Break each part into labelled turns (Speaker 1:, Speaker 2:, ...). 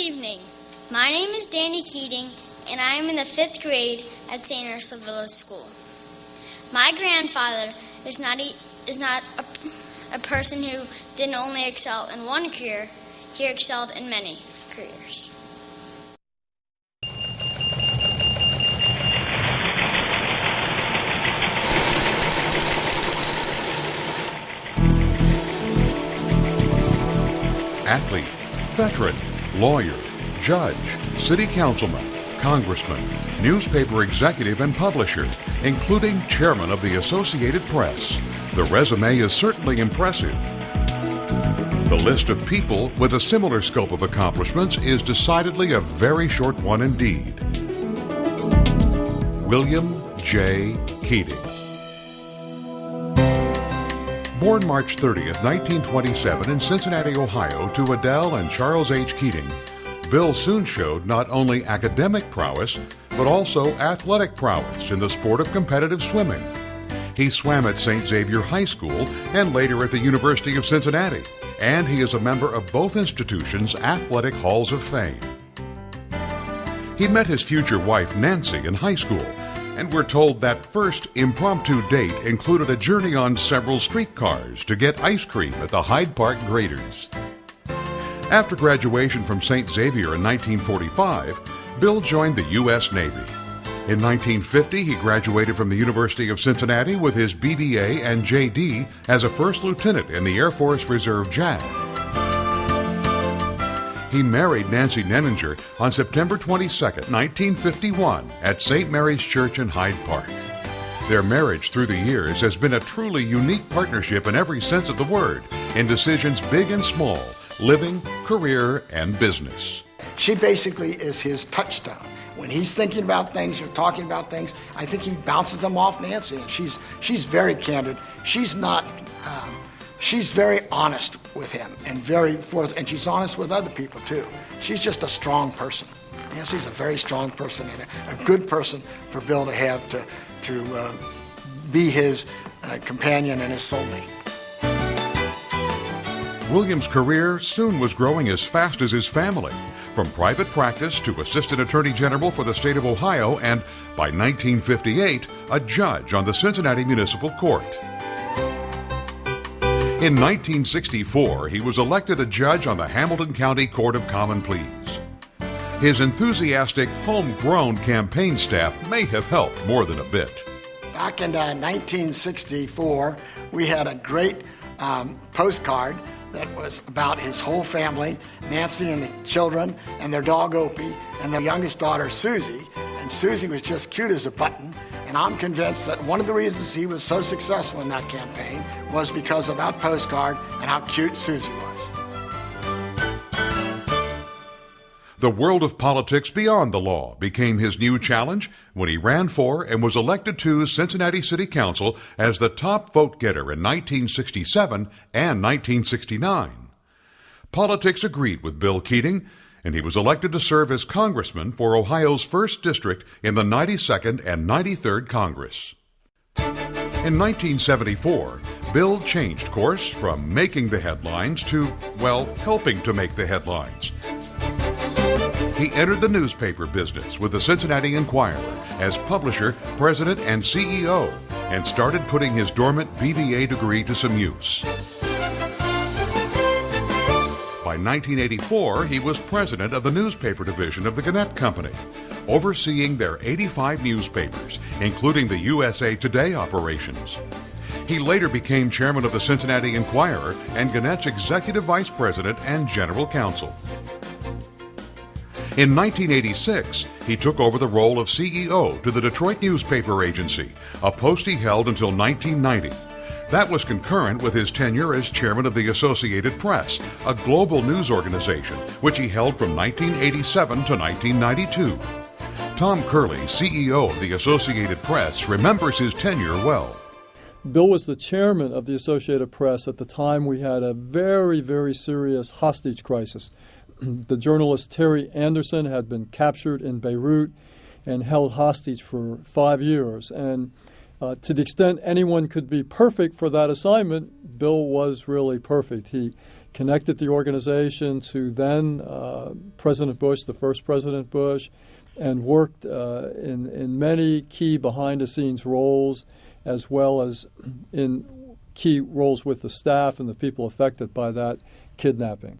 Speaker 1: evening. My name is Danny Keating, and I am in the 5th grade at St. Ursula Village School. My grandfather is not a person who didn't only excel in one career, he excelled in many careers.
Speaker 2: Athlete, veteran, lawyer, judge, city councilman, congressman, newspaper executive and publisher, including chairman of the Associated Press. The resume is certainly impressive. The list of people with a similar scope of accomplishments is decidedly a very short one indeed. William J. Keating. Born March 30th, 1927 in Cincinnati, Ohio, to Adele and Charles H. Keating, Bill soon showed not only academic prowess, but also athletic prowess in the sport of competitive swimming. He swam at St. Xavier High School and later at the University of Cincinnati, and he is a member of both institutions' athletic halls of fame. He met his future wife, Nancy, in high school, and we're told that first impromptu date included a journey on several streetcars to get ice cream at the Hyde Park Graders. After graduation from St. Xavier in 1945, Bill joined the U.S. Navy. In 1950, he graduated from the University of Cincinnati with his BBA and JD as a first lieutenant in the Air Force Reserve JAG. He married Nancy Nenninger on September 22, 1951, at St. Mary's Church in Hyde Park. Their marriage through the years has been a truly unique partnership in every sense of the word, in decisions big and small, living, career, and business.
Speaker 3: She basically is his touchstone. When he's thinking about things or talking about things, I think he bounces them off Nancy, and she's very candid. She's not. She's very honest with him and and she's honest with other people too. She's just a strong person. Nancy's a very strong person and a good person for Bill to have to be his companion and his soulmate.
Speaker 2: William's career soon was growing as fast as his family, from private practice to Assistant Attorney General for the state of Ohio and, by 1958, a judge on the Cincinnati Municipal Court. In 1964, he was elected a judge on the Hamilton County Court of Common Pleas. His enthusiastic, homegrown campaign staff may have helped more than a bit.
Speaker 3: Back in 1964, we had a great postcard that was about his whole family, Nancy and the children, and their dog Opie, and their youngest daughter Susie. And Susie was just cute as a button. And I'm convinced that one of the reasons he was so successful in that campaign was because of that postcard and how cute Susie was.
Speaker 2: The world of politics beyond the law became his new challenge when he ran for and was elected to Cincinnati City Council as the top vote-getter in 1967 and 1969. Politics agreed with Bill Keating, and he was elected to serve as congressman for Ohio's 1st District in the 92nd and 93rd Congress. In 1974, Bill changed course from making the headlines to, helping to make the headlines. He entered the newspaper business with the Cincinnati Enquirer as publisher, president, and CEO, and started putting his dormant BBA degree to some use. By 1984, he was president of the newspaper division of the Gannett Company, overseeing their 85 newspapers, including the USA Today operations. He later became chairman of the Cincinnati Enquirer and Gannett's executive vice president and general counsel. In 1986, he took over the role of CEO to the Detroit Newspaper Agency, a post he held until 1990. That was concurrent with his tenure as chairman of the Associated Press, a global news organization, which he held from 1987 to 1992. Tom Curley, CEO of the Associated Press, remembers his tenure well.
Speaker 4: Bill was the chairman of the Associated Press at the time we had a very, very serious hostage crisis. The journalist Terry Anderson had been captured in Beirut and held hostage for 5 years. And To the extent anyone could be perfect for that assignment, Bill was really perfect. He connected the organization to then President Bush, the first President Bush, and worked in many key behind-the-scenes roles, as well as in key roles with the staff and the people affected by that kidnapping.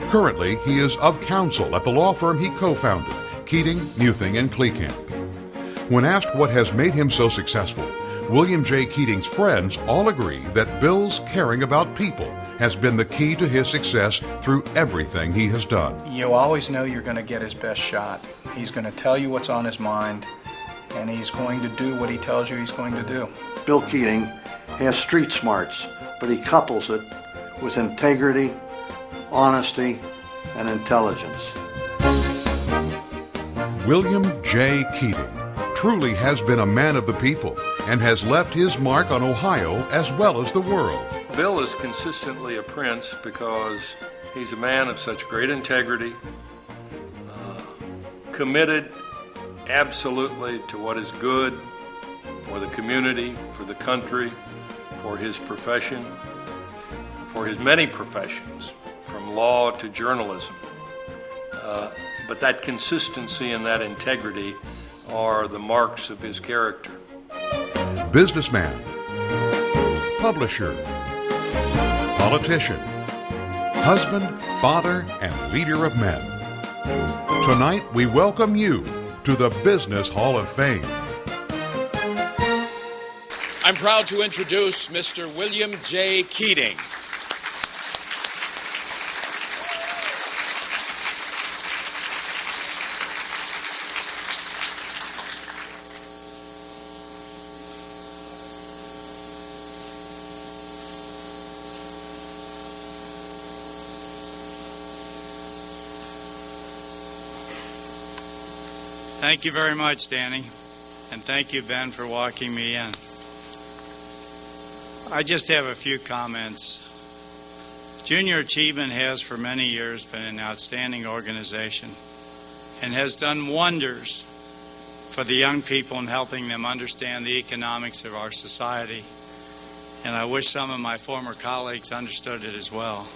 Speaker 2: Currently, he is of counsel at the law firm he co-founded, Keating, Muthing, and Kleekamp. When asked what has made him so successful, William J. Keating's friends all agree that Bill's caring about people has been the key to his success through everything he has done.
Speaker 5: You always know you're going to get his best shot. He's going to tell you what's on his mind, and he's going to do what he tells you he's going to do.
Speaker 6: Bill Keating has street smarts, but he couples it with integrity, honesty, and intelligence.
Speaker 2: William J. Keating truly has been a man of the people and has left his mark on Ohio as well as the world.
Speaker 7: Bill is consistently a prince because he's a man of such great integrity, committed absolutely to what is good for the community, for the country, for his profession, for his many professions, from law to journalism. But that consistency and that integrity are the marks of his character.
Speaker 2: Businessman, publisher, politician, husband, father, and leader of men. Tonight, we welcome you to the Business Hall of Fame.
Speaker 8: I'm proud to introduce Mr. William J. Keating. Thank you very much, Danny, and thank you, Ben, for walking me in. I just have a few comments. Junior Achievement has for many years been an outstanding organization and has done wonders for the young people in helping them understand the economics of our society, and I wish some of my former colleagues understood it as well.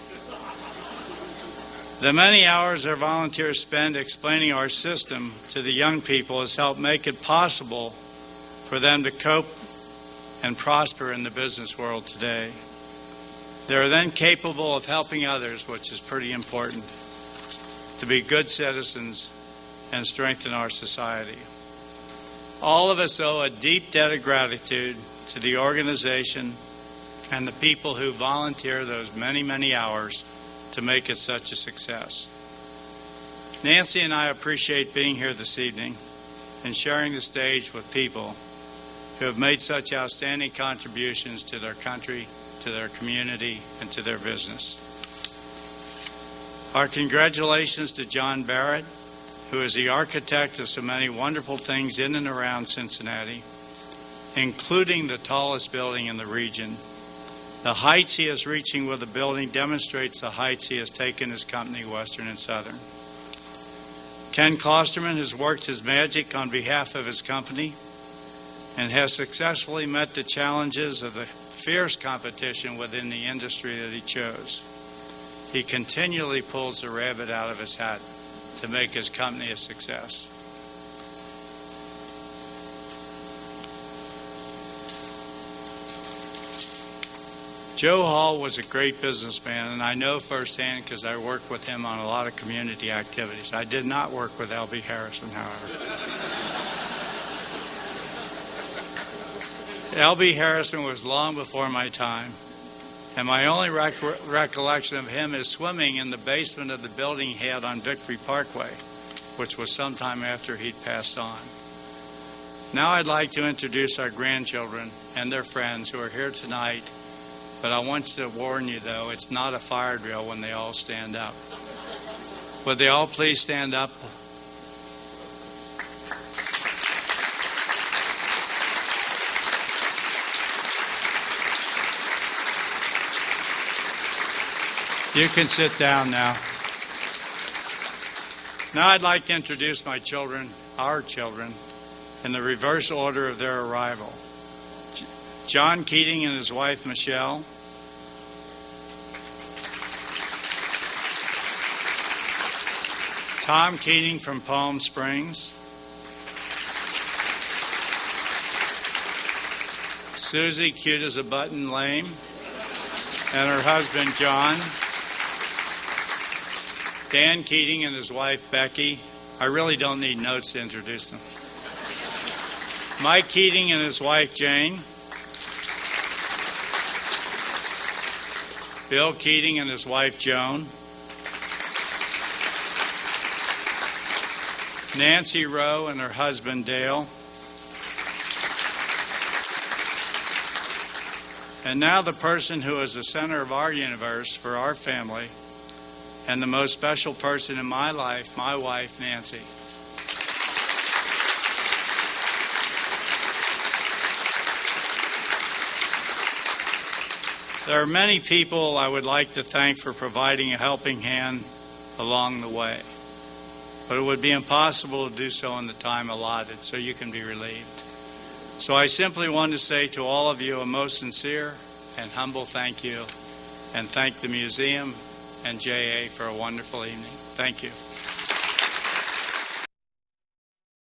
Speaker 8: The many hours our volunteers spend explaining our system to the young people has helped make it possible for them to cope and prosper in the business world today. They are then capable of helping others, which is pretty important, to be good citizens and strengthen our society. All of us owe a deep debt of gratitude to the organization and the people who volunteer those many, many hours to make it such a success. Nancy and I appreciate being here this evening and sharing the stage with people who have made such outstanding contributions to their country, to their community, and to their business. Our congratulations to John Barrett, who is the architect of so many wonderful things in and around Cincinnati, including the tallest building in the region. The heights he is reaching with the building demonstrates the heights he has taken his company, Western and Southern. Ken Klosterman has worked his magic on behalf of his company and has successfully met the challenges of the fierce competition within the industry that he chose. He continually pulls the rabbit out of his hat to make his company a success. Joe Hall was a great businessman, and I know firsthand because I worked with him on a lot of community activities. I did not work with L.B. Harrison, however. L.B. Harrison was long before my time, and my only recollection of him is swimming in the basement of the building he had on Victory Parkway, which was sometime after he'd passed on. Now I'd like to introduce our grandchildren and their friends who are here tonight. But I want to warn you, though, it's not a fire drill when they all stand up. Would they all please stand up? You can sit down now. Now I'd like to introduce my children, our children, in the reverse order of their arrival. John Keating and his wife, Michelle. Tom Keating from Palm Springs. Susie, cute as a button, lame, and her husband, John. Dan Keating and his wife, Becky. I really don't need notes to introduce them. Mike Keating and his wife, Jane. Bill Keating and his wife, Joan. Nancy Rowe and her husband, Dale. And now the person who is the center of our universe for our family, and the most special person in my life, my wife, Nancy. There are many people I would like to thank for providing a helping hand along the way, but it would be impossible to do so in the time allotted, so you can be relieved. So I simply want to say to all of you a most sincere and humble thank you, and thank the museum and JA for a wonderful evening. Thank you.